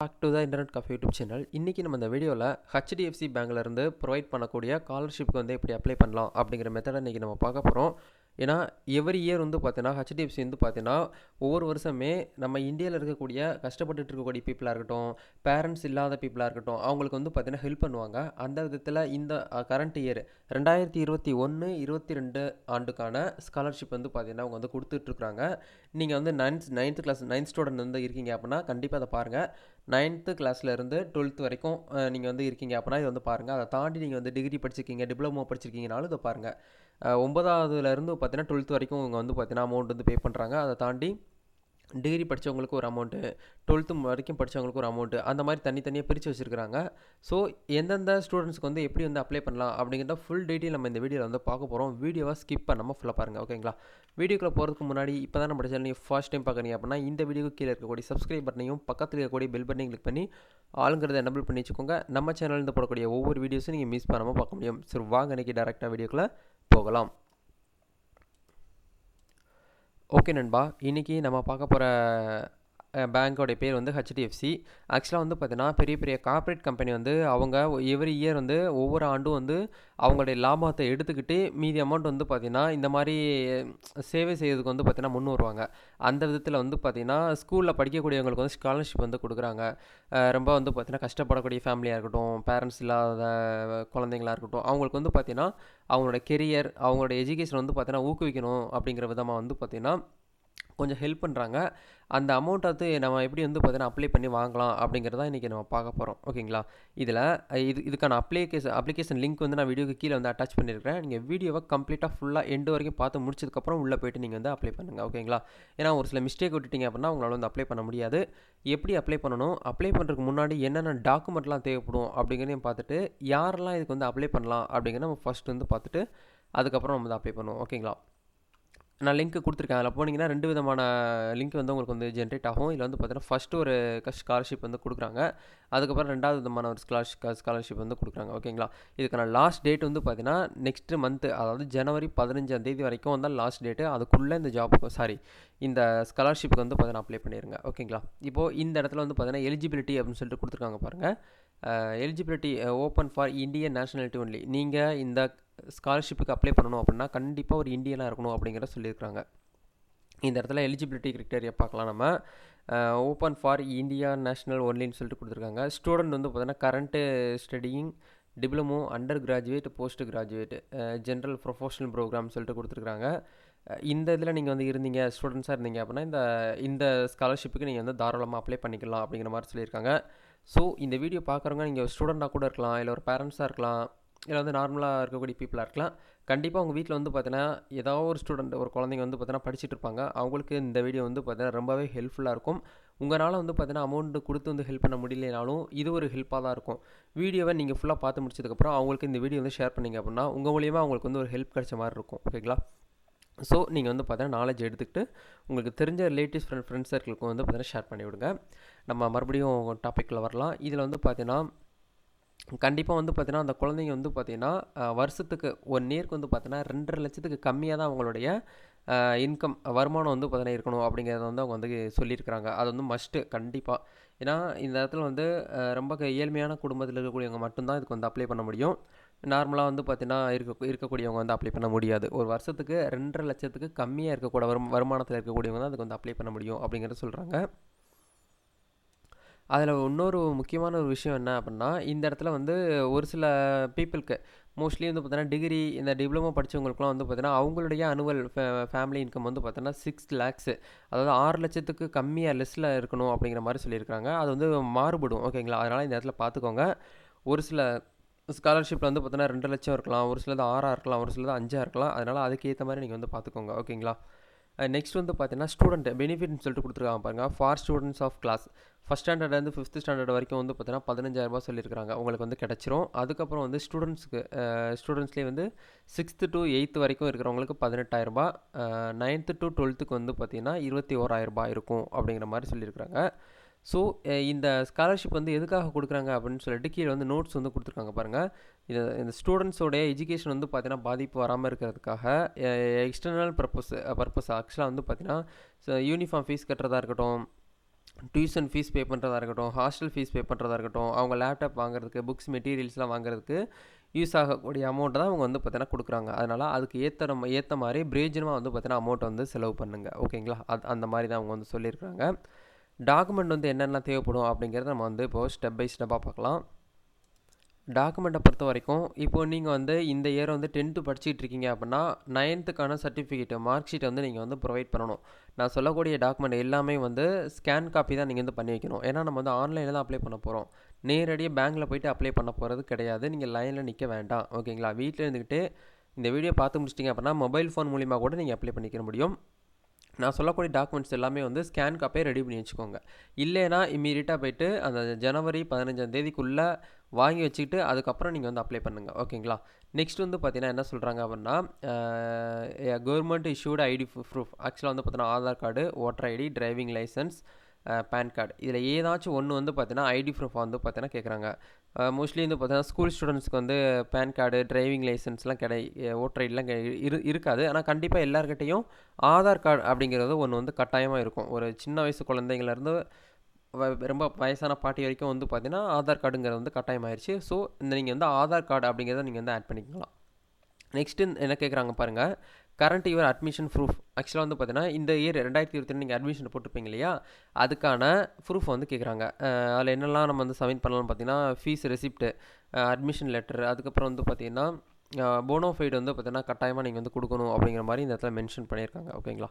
Back to the internet cafe YouTube channel. இன்றைக்கி நம்ம இந்த வீடியோவில் ஹெச்டிஎஃப்சி பேங்க்லேருந்து ப்ரொவைட் பண்ணக்கூடிய ஸ்காலர்ஷிப்க்கு வந்து எப்படி அப்ளை பண்ணலாம் அப்படிங்கிற மெத்தடை இன்றைக்கி நம்ம பார்க்க போகிறோம். ஏன்னா எவ்ரி இயர் வந்து பார்த்தீங்கன்னா ஹெச்டிஎஃப்சி வந்து பார்த்தீங்கன்னா ஒவ்வொரு வருஷமே நம்ம இந்தியாவில் இருக்கக்கூடிய கஷ்டப்பட்டுட்டு இருக்கக்கூடிய பீப்புளாக இருக்கட்டும், பேரண்ட்ஸ் இல்லாத பீப்புளாக இருக்கட்டும், அவங்களுக்கு வந்து பார்த்தீங்கன்னா ஹெல்ப் பண்ணுவாங்க. அந்த விதத்தில் இந்த கரண்ட் இயர் 2021-22 ஆண்டுக்கான ஸ்காலர்ஷிப் வந்து பார்த்தீங்கன்னா அவங்க வந்து கொடுத்துட்ருக்குறாங்க. நீங்கள் வந்து நைன்த் கிளாஸ் ஸ்டூடெண்ட் வந்து இருக்கீங்க அப்படின்னா கண்டிப்பாக அதை பாருங்கள். 9th கிளாஸ்லேருந்து 12th வரைக்கும் நீங்கள் வந்து இருக்கீங்க அப்படின்னா இது வந்து பாருங்கள். அதை தாண்டி நீங்கள் வந்து டிகிரி படிச்சிருக்கீங்க, டிப்ளமோ படிச்சிருக்கீங்கனாலும் இதை பாருங்கள். 9வதுலேருந்து பார்த்தீங்கன்னா 12th வரைக்கும் இவங்க வந்து பார்த்தீங்கன்னா அமௌண்ட் வந்து பே பண்ணுறாங்க. அதை தாண்டி டிகிரி படித்தவங்களுக்கு ஒரு அமௌண்ட்டு, 12th வரைக்கும் படித்தவங்களுக்கு ஒரு அமௌண்ட்டு, அந்த மாதிரி தனித்தனியாக பிரித்து வச்சுருக்கிறாங்க. ஸோ எந்தெந்த ஸ்டூடெண்ட்ஸ்க்கு வந்து எப்படி வந்து அப்ளை பண்ணலாம் அப்படிங்கிறத ஃபுல் டீட்டெயில் நம்ம இந்த வீடியோவில் வந்து பார்க்க போகிறோம். வீடியோவை ஸ்கிப் பண்ணாமல் ஃபுல்லாக பாருங்கள், ஓகேங்களா? வீடியோக்குள்ளே போகிறதுக்கு முன்னாடி இப்போ தான் நம்ம சேனல் நீங்கள் ஃபர்ஸ்ட் டைம் பார்க்குறீங்க அப்படின்னா இந்த வீடியோக்கு கீழே இருக்கக்கூடிய சப்ஸ்கிரைப் பட்டனையும் பக்கத்தில் இருக்கக்கூடிய பெல் பட்டனையும் கிளிக் பண்ணி ஆளுங்கிறத எனபிள் பண்ணி வச்சுக்கோங்க. நம்ம சேனல்லேருந்து போடக்கூடிய ஒவ்வொரு வீடியோஸும் நீங்கள் மிஸ் பண்ணாமல் பார்க்க முடியும். சரி, வாங்க இன்றைக்கி டேரெக்டாக வீடியோக்குள்ளே போகலாம். ஓகே நண்பா, இன்றைக்கி நம்ம பார்க்க போகிற பேங்க்கோடைய பேர் வந்து ஹெச்டிஎஃப்சி. ஆக்சுவலாக வந்து பார்த்தீங்கன்னா பெரிய பெரிய கார்ப்பரேட் கம்பெனி வந்து அவங்க எவ்ரி இயர் வந்து ஒவ்வொரு ஆண்டும் வந்து அவங்களுடைய லாபத்தை எடுத்துக்கிட்டு மீதி அமௌண்ட் வந்து பார்த்திங்கன்னா இந்த மாதிரி சேவை செய்யறதுக்கு வந்து பார்த்திங்கன்னா முன் வருவாங்க. அந்த விதத்தில் வந்து பார்த்திங்கன்னா ஸ்கூலில் படிக்கக்கூடியவங்களுக்கு வந்து ஸ்காலர்ஷிப் வந்து கொடுக்குறாங்க. ரொம்ப வந்து பார்த்திங்கன்னா கஷ்டப்படக்கூடிய ஃபேமிலியாக இருக்கட்டும், பேரண்ட்ஸ் இல்லாத குழந்தைங்களாக இருக்கட்டும், அவங்களுக்கு வந்து பார்த்திங்கன்னா அவங்களோட கெரியர், அவங்களோட எஜுகேஷன் வந்து பார்த்திங்கன்னா ஊக்குவிக்கணும் அப்படிங்கிற விதமாக வந்து பார்த்திங்கன்னா கொஞ்சம் ஹெல்ப் பண்ணுறாங்க. அந்த அமௌண்ட் வந்து நம்ம எப்படி வந்து பார்த்தீங்கன்னா அப்ளை பண்ணி வாங்கலாம் அப்படிங்கிறத இன்றைக்கி நம்ம பார்க்க போகிறோம், ஓகேங்களா? இதில் இதுக்கான அப்ளிகேஷன் லிங்க் வந்து நான் வீடியோக்கு கீழே வந்து அட்டாச் பண்ணியிருக்கிறேன். நீங்கள் வீடியோவை கம்ப்ளீட்டாக ஃபுல்லாக எண்டு வரைக்கும் பார்த்து முடிச்சதுக்கப்புறம் உள்ளே போய்ட்டு நீங்கள் வந்து அப்ளை பண்ணுங்கள், ஓகேங்களா? ஏன்னா ஒரு சில மிஸ்டேக் விட்டுட்டிங்க அப்படின்னா உங்களால் வந்து அப்ளை பண்ண முடியாது. எப்படி அப்ளை பண்ணணும், அப்ளை பண்ணுறதுக்கு முன்னாடி என்னென்ன டாக்குமெண்ட்லாம் தேவைப்படும் அப்படிங்கிறதையும் பார்த்துட்டு யாரெல்லாம் இதுக்கு வந்து அப்ளை பண்ணலாம் அப்படிங்கிறத நம்ம ஃபஸ்ட் வந்து பார்த்துட்டு அதுக்கப்புறம் நம்ம வந்து அப்ளை பண்ணுவோம், ஓகேங்களா? நான் லிங்க் கொடுத்துருக்கேன். அதில் போனீங்கன்னா 2 விதமான லிங்க் வந்து உங்களுக்கு வந்து ஜென்ரேட் ஆகும். இதில் வந்து பார்த்தீங்கன்னா ஃபஸ்ட்டு ஒரு ஸ்காலர்ஷிப் வந்து கொடுக்குறாங்க. அதுக்கப்புறம் 2வது விதமான ஒரு ஸ்காலர்ஷிப் வந்து கொடுக்குறாங்க, ஓகேங்களா? இதுக்கான லாஸ்ட் டேட் வந்து பார்த்தீங்கன்னா நெக்ஸ்ட் மந்த்து, அதாவது ஜனவரி 15ஆம் தேதி வரைக்கும் வந்து லாஸ்ட் டேட்டு. அதுக்குள்ளே இந்த ஸ்காலர்ஷிப்புக்கு வந்து பார்த்தீங்கன்னா அப்ளை பண்ணிடுங்க, ஓகேங்களா? இப்போது இந்த இடத்துல வந்து பார்த்தீங்கன்னா எலிஜிபிலிட்டி அப்படின்னு சொல்லிட்டு கொடுத்துருக்காங்க பாருங்கள். Eligibility open for Indian nationality only. நீங்கள் இந்த ஸ்காலர்ஷிப்புக்கு அப்ளை பண்ணணும் அப்படின்னா கண்டிப்பாக ஒரு இந்தியனாக இருக்கணும் அப்படிங்கிற சொல்லியிருக்காங்க. இந்த இடத்துல எலிஜிபிலிட்டி கிரிட்டேரியா பார்க்கலாம் நம்ம. ஓப்பன் ஃபார் இந்தியா நேஷ்னல் ஒன்லின்னு சொல்லிட்டு கொடுத்துருக்காங்க. ஸ்டூடெண்ட் வந்து பார்த்தீங்கன்னா current studying diploma, under graduate, post graduate, general professional programme சொல்லிட்டு கொடுத்துருக்காங்க. இந்த இதில் நீங்கள் வந்து இருந்தீங்க, ஸ்டூடெண்ட்ஸாக இருந்தீங்க அப்படின்னா இந்த ஸ்காலர்ஷிப்புக்கு நீங்கள் வந்து தாராளமாக அப்ளை பண்ணிக்கலாம் அப்படிங்கிற மாதிரி சொல்லியிருக்காங்க. ஸோ இந்த வீடியோ பார்க்குறவங்க நீங்கள் ஒரு ஸ்டூடெண்ட்டாக கூட இருக்கலாம், இல்லை ஒரு பேரண்ட்ஸாக இருக்கலாம், இல்லை வந்து நார்மலாக இருக்கக்கூடிய பீப்புளாக இருக்கலாம். கண்டிப்பாக உங்கள் வீட்டில் வந்து பார்த்தீங்கன்னா ஏதாவது ஒரு ஸ்டூடெண்ட், ஒரு குழந்தைங்க வந்து பார்த்தீங்கன்னா படிச்சுட்டு இருப்பாங்க. அவங்களுக்கு இந்த வீடியோ வந்து பார்த்தீங்கன்னா ரொம்பவே ஹெல்ப்ஃபுல்லாக இருக்கும். உங்களால் வந்து பார்த்தீங்கன்னா அமௌண்ட்டு கொடுத்து வந்து ஹெல்ப் பண்ண முடியலனாலும் இது ஒரு ஹெல்ப்பாக தான் இருக்கும். வீடியோவை நீங்கள் ஃபுல்லாக பார்த்து முடிச்சதுக்கப்புறம் அவங்களுக்கு இந்த வீடியோ வந்து ஷேர் பண்ணிங்க அப்படின்னா உங்கள் மூலியமாக அவங்களுக்கு வந்து ஒரு ஹெல்ப் கிடைச்ச மாதிரி இருக்கும், ஓகேங்களா? ஸோ நீங்கள் வந்து பார்த்தீங்கன்னா நாலேஜ் எடுத்துக்கிட்டு உங்களுக்கு தெரிஞ்ச ரிலேட்டிவ்ஸ் ஃப்ரெண்ட்ஸ் சர்க்கிளுக்கும் வந்து பார்த்தீங்கன்னா ஷேர் பண்ணி விடுங்க. நம்ம மறுபடியும் டாப்பிக்கில் வரலாம். இதில் வந்து பார்த்தீங்கன்னா கண்டிப்பாக வந்து பார்த்தீங்கன்னா அந்த குழந்தைங்க வந்து பார்த்தீங்கன்னா வருஷத்துக்கு 1 இயருக்கு வந்து பார்த்தீங்கன்னா 2.5 லட்சத்துக்கு கம்மியாக தான் அவங்களுடைய இன்கம் வருமானம் வந்து பார்த்தீங்கன்னா இருக்கணும் அப்படிங்கிறத வந்து அவங்க வந்து சொல்லியிருக்கிறாங்க. அது வந்து மஸ்ட்டு கண்டிப்பாக. ஏன்னா இந்த இடத்துல வந்து ரொம்ப ஏழ்மையான குடும்பத்தில் இருக்கக்கூடியவங்க மட்டும்தான் இதுக்கு வந்து அப்ளை பண்ண முடியும். நார்மலாக வந்து பார்த்தீங்கன்னா இருக்கக்கூடியவங்க வந்து அப்ளை பண்ண முடியாது. ஒரு வருஷத்துக்கு 2.5 லட்சத்துக்கு கம்மியாக இருக்கக்கூட வருமானத்தில் இருக்கக்கூடியவங்க தான் அதுக்கு வந்து அப்ளை பண்ண முடியும் அப்படிங்கிறத சொல்கிறாங்க. அதில் இன்னொரு முக்கியமான ஒரு விஷயம் என்ன அப்படின்னா, இந்த இடத்துல வந்து ஒரு சில பீப்புளுக்கு மோஸ்ட்லி வந்து பார்த்தீங்கன்னா டிகிரி, இந்த டிப்ளமோ படித்தவங்களுக்குலாம் வந்து பார்த்தீங்கன்னா அவங்களுடைய அனுவல் ஃபேமிலி இன்கம் வந்து பார்த்தீங்கன்னா 6 லேக்ஸு, அதாவது 6 லட்சத்துக்கு கம்மியாக லெஸ்ஸில் இருக்கணும் அப்படிங்கிற மாதிரி சொல்லியிருக்காங்க. அது வந்து மாறுபடும், ஓகேங்களா? அதனால் இந்த இடத்துல பார்த்துக்கோங்க. ஒரு சில ஸ்காலர்ஷிப்பில் வந்து பார்த்தீங்கன்னா 2 லட்சம் இருக்கலாம், ஒரு சிலது 6 இருக்கலாம், ஒரு சிலது 5 இருக்கலாம். அதனால் அதுக்கேற்ற மாதிரி நீங்கள் வந்து பார்த்துக்கோங்க, ஓகேங்களா? நெக்ஸ்ட் வந்து பார்த்தீங்கன்னா ஸ்டூடெண்ட் பெனிஃபிட்னு சொல்லிட்டு கொடுத்துருக்காங்க பாருங்கள். For students of class first ஸ்டாண்டர்ட்லேருந்து 5th ஸ்டாண்டர்ட் வரைக்கும் வந்து பார்த்தீங்கன்னா 15,000 சொல்லியிருக்காங்க, உங்களுக்கு வந்து கிடச்சிரும். அதுக்கப்புறம் வந்து ஸ்டூடெண்ட்ஸ்லேயே வந்து 6th to 8th வரைக்கும் இருக்கிறவங்களுக்கு 18,000, 9th to 12th வந்து பார்த்தீங்கன்னா 21,000 இருக்கும் அப்படிங்கிற மாதிரி சொல்லியிருக்காங்க. ஸோ இந்த ஸ்காலர்ஷிப் வந்து எதுக்காக கொடுக்குறாங்க அப்படின்னு சொல்லிட்டு கீழே வந்து நோட்ஸ் வந்து கொடுத்துருக்காங்க பாருங்கள். இந்த ஸ்டூடெண்ட்ஸோடைய எஜுகேஷன் வந்து பார்த்தீங்கன்னா பாதிப்பு வராமல் இருக்கிறதுக்காக எக்ஸ்டர்னல் பர்பஸ் ஆக்சுவலாக வந்து பார்த்தீங்கன்னா யூனிஃபார்ம் ஃபீஸ் கட்டுறதா இருக்கட்டும், டியூஷன் ஃபீஸ் பே பண்ணுறதா இருக்கட்டும், ஹாஸ்டல் ஃபீஸ் பே பண்ணுறதா இருக்கட்டும், அவங்க லேப்டாப் வாங்குறதுக்கு, புக்ஸ் மெட்டீரியல்ஸ்லாம் வாங்குறதுக்கு யூஸ் ஆகக்கூடிய அமௌண்ட்டை தான் அவங்க வந்து பார்த்தீங்கன்னா குடுக்குறாங்க. அதனால் அதுக்கு ஏற்ற மாரி பிரயோஜனமா வந்து பார்த்தீங்கன்னா அமௌண்ட்ட வந்து செலவு பண்ணுங்க. ஓகேங்களா? அந்த மாரி தான் அவங்க வந்து சொல்லியிருக்காங்க. டாக்குமெண்ட் வந்து என்னென்னலாம் தேவைப்படும் அப்படிங்கிறத நம்ம வந்து இப்போது ஸ்டெப் பை ஸ்டெப்பாக பார்க்கலாம். டாக்குமெண்ட்டை பொறுத்த வரைக்கும், இப்போ நீங்கள் வந்து இந்த இயர் வந்து 10th படிச்சுட்டு இருக்கீங்க அப்படின்னா, 9த்துக்கான சர்டிஃபிகேட், மார்க் ஷீட் வந்து நீங்கள் வந்து ப்ரொவைட் பண்ணணும். நான் சொல்லக்கூடிய டாக்குமெண்ட் எல்லாமே வந்து ஸ்கேன் காப்பி தான் நீங்கள் வந்து பண்ணி வைக்கணும். ஏன்னா நம்ம வந்து ஆன்லைனில் தான் அப்ளை பண்ண போகிறோம். நேரடியாக பேங்க்கில் போயிட்டு அப்ளை பண்ண போகிறது கிடையாது. நீங்கள் லைனில் நிற்க வேண்டாம். ஓகேங்களா? வீட்டில் இருந்துக்கிட்டு இந்த வீடியோ பார்த்து முடிச்சிட்டிங்க அப்படின்னா, மொபைல் ஃபோன் மூலிமா கூட நீங்கள் அப்ளை பண்ணிக்க முடியும். நான் சொல்லக்கூடிய டாக்குமெண்ட்ஸ் எல்லாமே வந்து ஸ்கேன் காப்பியை ரெடி பண்ணி வச்சுக்கோங்க. இல்லைனா இம்மீடியட்டாக போயிட்டு அந்த ஜனவரி 15ஆம் தேதிக்குள்ளே வாங்கி வச்சுக்கிட்டு அதுக்கப்புறம் நீங்கள் வந்து அப்ளை பண்ணுங்கள். ஓகேங்களா? நெக்ஸ்ட் வந்து பார்த்தீங்கன்னா என்ன சொல்கிறாங்க அப்படின்னா, கவர்மெண்ட் இஷ்யூடு ஐடி ப்ரூஃப் ஆக்சுவலாக வந்து பார்த்தீங்கன்னா Aadhaar card, voter ID, driving licence, PAN card இதில் ஏதாச்சும் ஒன்று வந்து பார்த்தீங்கன்னா ஐடி ப்ரூஃபாக வந்து பார்த்தீங்கன்னா கேட்குறாங்க. மோஸ்ட்லி வந்து பார்த்தீங்கன்னா ஸ்கூல் ஸ்டூடெண்ட்ஸ்க்கு வந்து பேன் கார்டு, டிரைவிங் லைசன்ஸ்லாம் ஓட்டர் ஐடிலாம் இருக்காது. ஆனால் கண்டிப்பாக எல்லார்கிட்டையும் ஆதார் கார்டு அப்படிங்கிறது ஒன்று வந்து கட்டாயமாக இருக்கும். ஒரு சின்ன வயசு குழந்தைங்கள்லேருந்து ரொம்ப வயசான பாட்டி வரைக்கும் வந்து பார்த்தீங்கன்னா ஆதார் கார்டுங்கிறது வந்து கட்டாயமாயிருச்சு. ஸோ நீங்கள் வந்து ஆதார் கார்டு அப்படிங்கிறத நீங்கள் வந்து ஆட் பண்ணிக்கலாம். நெக்ஸ்ட்டு என்ன கேட்குறாங்க பாருங்கள், கரண்ட் இயர் அட்மிஷன் ப்ரூஃப். ஆக்சுவலாக வந்து பார்த்தீங்கன்னா இந்த இயர் 2022 நீங்கள் அட்மிஷன் போட்டிருப்பீங்க இல்லையா, அதுக்கான ப்ரூஃப் வந்து கேட்குறாங்க. அதில் என்னெல்லாம் நம்ம வந்து சப்மிட் பண்ணலாம்னு பார்த்தீங்கன்னா, ஃபீஸ் ரெசிப்ட்டு, அட்மிஷன் லெட்டர், அதுக்கப்புறம் வந்து பார்த்தீங்கன்னா போனோஃபைடு வந்து பார்த்தீங்கன்னா கட்டாயமாக நீங்கள் வந்து கொடுக்கணும் அப்படிங்கிற மாதிரி இந்த இடத்துல மென்ஷன் பண்ணியிருக்காங்க. ஓகேங்களா?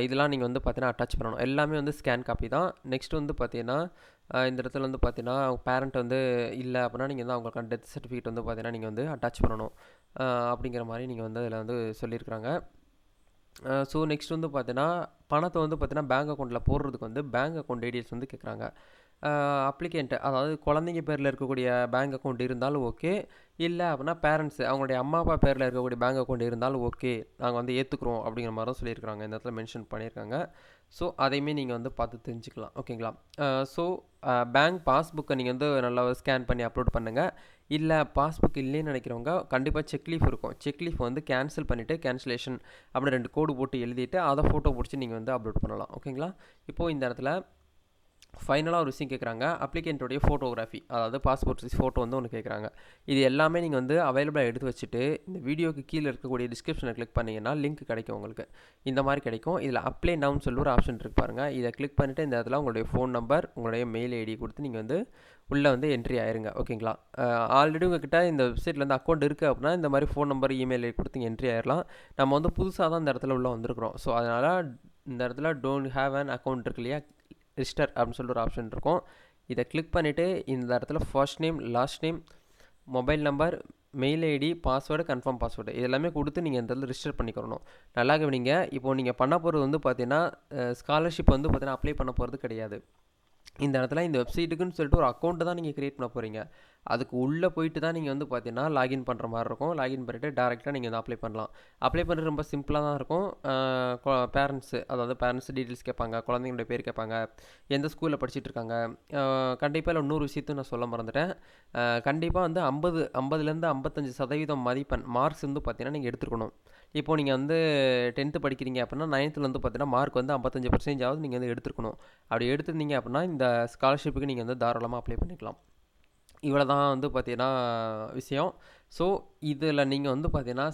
இதெல்லாம் நீங்கள் வந்து பார்த்தீங்கன்னா அட்டாச் பண்ணணும். எல்லாமே வந்து ஸ்கேன் காப்பி தான். நெக்ஸ்ட் வந்து பார்த்தீங்கன்னா இந்த இடத்துல வந்து பார்த்தீங்கன்னா பேரண்ட் வந்து இல்லை அப்படின்னா நீங்கள் வந்து அவங்களுக்கான டெத் சர்டிஃபிகேட் வந்து பார்த்தீங்கன்னா நீங்கள் வந்து அட்டாச் பண்ணணும். அப்படிங்கிற மாதிரி நீங்கள் வந்து அதில் வந்து சொல்லியிருக்கிறாங்க. ஸோ நெக்ஸ்ட் வந்து பார்த்தீங்கன்னா பணத்தை வந்து பார்த்தீங்கன்னா பேங்க் அக்கௌண்ட்டில் போடுறதுக்கு வந்து பேங்க் அக்கௌண்ட் டீடைல்ஸ் வந்து கேட்குறாங்க. அப்ளிகேண்ட்டு அதாவது குழந்தைங்க பேரில் இருக்கக்கூடிய பேங்க் அக்கௌண்ட் இருந்தாலும் ஓகே, இல்லை அப்படின்னா பேரண்ட்ஸு அவங்களுடைய அம்மா அப்பா பேரில் இருக்கக்கூடிய பேங்க் அக்கௌண்ட் இருந்தாலும் ஓகே, நாங்கள் வந்து ஏற்றுக்குறோம் அப்படிங்கிற மாதிரி தான் சொல்லியிருக்காங்க. இந்த இடத்துல மென்ஷன் பண்ணியிருக்காங்க. ஸோ அதையுமே நீங்கள் வந்து பார்த்து தெரிஞ்சுக்கலாம். ஓகேங்களா? ஸோ பேங்க் பாஸ்புக்கை நீங்கள் வந்து நல்லா ஸ்கேன் பண்ணி அப்லோட் பண்ணுங்கள். இல்லை பாஸ்புக் இல்லைன்னு நினைக்கிறவங்க கண்டிப்பாக செக் லீஃப் இருக்கும். செக் லீஃப் வந்து கேன்சல் பண்ணிவிட்டு கேன்சலேஷன் அப்படின்னு 2 கோடு போட்டு எழுதிட்டு அதை ஃபோட்டோ பிடிச்சி நீங்கள் வந்து அப்லோட் பண்ணலாம். ஓகேங்களா? இப்போது இந்த இடத்துல ஃபைனலாக ஒரு விஷயம் கேட்குறாங்க, அப்ளிகேண்ட்டோடைய ஃபோட்டோகிராஃபி, அதாவது பாஸ்போர்ட் சைஸ் ஃபோட்டோ வந்து ஒன்று கேட்குறாங்க. இது எல்லாமே நீங்கள் வந்து அவைலபிளாக எடுத்து வச்சுட்டு இந்த வீடியோக்கு கீழே இருக்கக்கூடிய டிஸ்கிரிப்ஷனை கிளிக் பண்ணிங்கன்னா லிங்க் கிடைக்கும் உங்களுக்கு. இந்த மாதிரி கிடைக்கும். இதில் அப்ளை நவுன்னு சொல்லி ஒரு ஆப்ஷன் இருக்கு பாருங்கள். இதை கிளிக் பண்ணிவிட்டு இந்த இடத்துல உங்களுடைய ஃபோன் நம்பர், உங்களுடைய மெயில் ஐடி கொடுத்து நீங்கள் வந்து உள்ளே வந்து என்ட்ரி ஆயிருங்க. ஓகேங்களா? ஆல்ரெடி உங்ககிட்ட இந்த வெப்சைட்டில் வந்து அக்கௌண்ட் இருக்குது அப்படின்னா இந்த மாதிரி ஃபோன் நம்பர், இமெயில் ஐடி கொடுத்து என்ட்ரி ஆயிடலாம். நம்ம வந்து புதுசாக தான் இந்த இடத்துல உள்ளே வந்திருக்கிறோம். ஸோ அதனால் இந்த இடத்துல டோன்ட் ஹேவ் அன் அக்கௌண்ட் இருக்கு இல்லையா, ரிஜிஸ்டர் அப்படின்னு சொல்லிட்டு ஒரு ஆப்ஷன் இருக்கும். இதை கிளிக் பண்ணிவிட்டு இந்த இடத்துல first name, last name, mobile number, mail ID, password, confirm password இதெல்லாமே கொடுத்து நீங்கள் இந்த இடத்துல ரிஜிஸ்டர் பண்ணிக்கிறணும். நல்லா கவனிங்க. இப்போது நீங்கள் பண்ண போகிறது வந்து பார்த்தீங்கன்னா ஸ்காலர்ஷிப் வந்து பார்த்தீங்கன்னா அப்ளை பண்ண போகிறது கிடையாது. இந்த இடத்துல இந்த வெப்சைட்டுக்குன்னு சொல்லிட்டு ஒரு அக்கௌண்ட்டு தான் நீங்கள் க்ரியேட் பண்ண போகிறீங்க. அதுக்கு உள்ளே போயிட்டு தான் நீங்கள் வந்து பார்த்தீங்கன்னா லாகின் பண்ணுற மாதிரி இருக்கும். லாகின் பண்ணிவிட்டு டேரெக்டாக நீங்கள் வந்து அப்ளை பண்ணலாம். அப்ளை பண்ணுறது ரொம்ப சிம்பிளாக தான் இருக்கும். பேரண்ட்ஸு, அதாவது பேரண்ட்ஸ் டீட்டெயில்ஸ் கேட்பாங்க, குழந்தைங்களுடைய பேர் கேட்பாங்க, எந்த ஸ்கூலில் படிச்சுட்டு இருக்காங்க. கண்டிப்பாக இல்லை இன்னொரு விஷயத்தையும் நான் சொல்ல மறந்துட்டேன். கண்டிப்பாக வந்து 50லேருந்து 55% மதிப்பெண் மார்க்ஸ் வந்து பார்த்தீங்கன்னா நீங்கள் எடுத்துருக்கணும். இப்போது நீங்கள் வந்து 10th படிக்கிறீங்க அப்படின்னா 9th வந்து பார்த்தீங்கன்னா மார்க் வந்து 55% நீங்கள் வந்து எடுத்துருக்கணும். அப்படி எடுத்திருந்தீங்க அப்படின்னா இந்த ஸ்காலர்ஷிப்புக்கு நீங்கள் வந்து தாராளமாக அப்ளை பண்ணிக்கலாம். இவ்வளோ தான் வந்து பார்த்தீங்கன்னா விஷயம். ஸோ இதில் நீங்கள் வந்து பார்த்தீங்கன்னா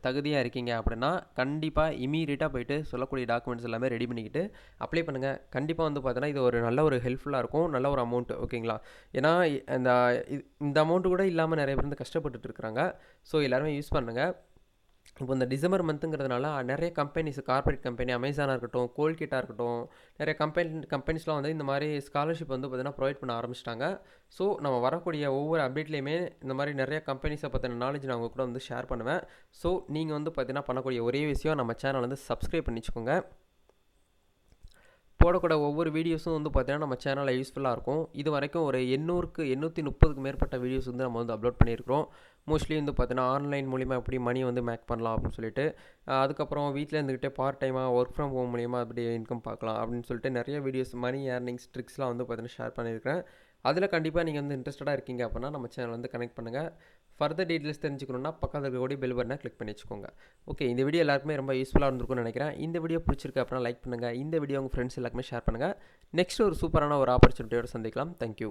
தகுதியாக இருக்கீங்க அப்படின்னா கண்டிப்பாக இமீடியட்டாக போயிட்டு சொல்லக்கூடிய டாக்குமெண்ட்ஸ் எல்லாமே ரெடி பண்ணிக்கிட்டு அப்ளை பண்ணுங்கள். கண்டிப்பாக வந்து பார்த்தீங்கன்னா இது ஒரு நல்ல ஒரு ஹெல்ப்ஃபுல்லாக இருக்கும். நல்ல ஒரு அமௌண்ட். ஓகேங்களா? ஏன்னா இந்த அமௌண்ட்டு கூட இல்லாமல் நிறைய பேர் வந்து கஷ்டப்பட்டுட்டு இருக்கிறாங்க. ஸோ எல்லாருமே யூஸ் பண்ணுங்கள். இப்போ இந்த டிசம்பர் மந்த்துங்கிறதுனால நிறைய கம்பெனிஸ், கார்ப்பரேட் கம்பெனி, அமேசானாக இருக்கட்டும், கோல்கேட்டாக இருக்கட்டும், நிறைய கம்பெனிஸ்லாம் வந்து இந்த மாதிரி ஸ்காலர்ஷிப் வந்து பார்த்தீங்கன்னா ப்ரொவைட் பண்ண ஆரம்பிச்சிட்டாங்க. ஸோ நம்ம வரக்கூடிய ஒவ்வொரு அப்டேட்லேயுமே இந்த மாதிரி நிறைய கம்பெனிஸை பற்றின நாலேஜ் நான் உங்கள் கூட வந்து ஷேர் பண்ணுவேன். ஸோ நீங்கள் வந்து பார்த்தீங்கன்னா பண்ணக்கூடிய ஒரே விஷயம் நம்ம சேனல் வந்து சப்ஸ்கிரைப் பண்ணி வச்சுக்கோங்க. போடக்கூட ஒவ்வொரு வீடியோஸும் வந்து பார்த்தீங்கன்னா நம்ம சேனலில் யூஸ்ஃபுல்லாக இருக்கும். இது வரைக்கும் ஒரு 830க்கு மேற்பட்ட வீடியோஸ் வந்து நம்ம வந்து அப்லோட் பண்ணியிருக்கிறோம். மோஸ்ட்லி வந்து பார்த்தீங்கன்னா ஆன்லைன் மூலிமா எப்படி மணி வந்து மேக் பண்ணலாம் அப்படின்னு சொல்லிட்டு, அதுக்கப்புறம் வீட்டில் இருந்துக்கிட்டே பார்ட் டைமாக ஒர்க் ஃப்ரம் ஹோம் மூலிமா எப்படி இன்கம் பார்க்கலாம் அப்படின்னு சொல்லிட்டு நிறைய வீடியோஸ், மணி ஏர்னிங்ஸ் ட்ரிக்ஸ்லாம் வந்து பார்த்தீங்கன்னா ஷேர் பண்ணியிருக்கிறேன். அதில் கண்டிப்பாக நீங்கள் வந்து இன்ட்ரெஸ்டடாக இருக்கீங்க அப்படின்னா நம்ம சேனல் வந்து கனெக்ட் பண்ணுங்கள். ஃபர்தர் டீட்டெயில்ஸ் தெரிஞ்சுக்கணுன்னா பக்கத்தில் இருக்கக்கூடிய பெல் பட்டனை கிளிக் பண்ணி வச்சுக்கோங்க. ஓகே, இந்த வீடியோ எல்லாருக்குமே ரொம்ப யூஸ்ஃபுல்லாக இருந்திருக்கும்னு நினைக்கிறேன். இந்த வீடியோ பிடிச்சிருக்கு அப்படின்னா லைக் பண்ணுங்கள். இந்த வீடியோ உங்கள் ஃப்ரெண்ட்ஸ் எல்லாருக்குமே ஷேர் பண்ணுங்கள். நெக்ஸ்ட் ஒரு சூப்பரான ஒரு ஆப்பர்ச்சுனிட்டியோடு சந்திக்கலாம். தேங்க்யூ.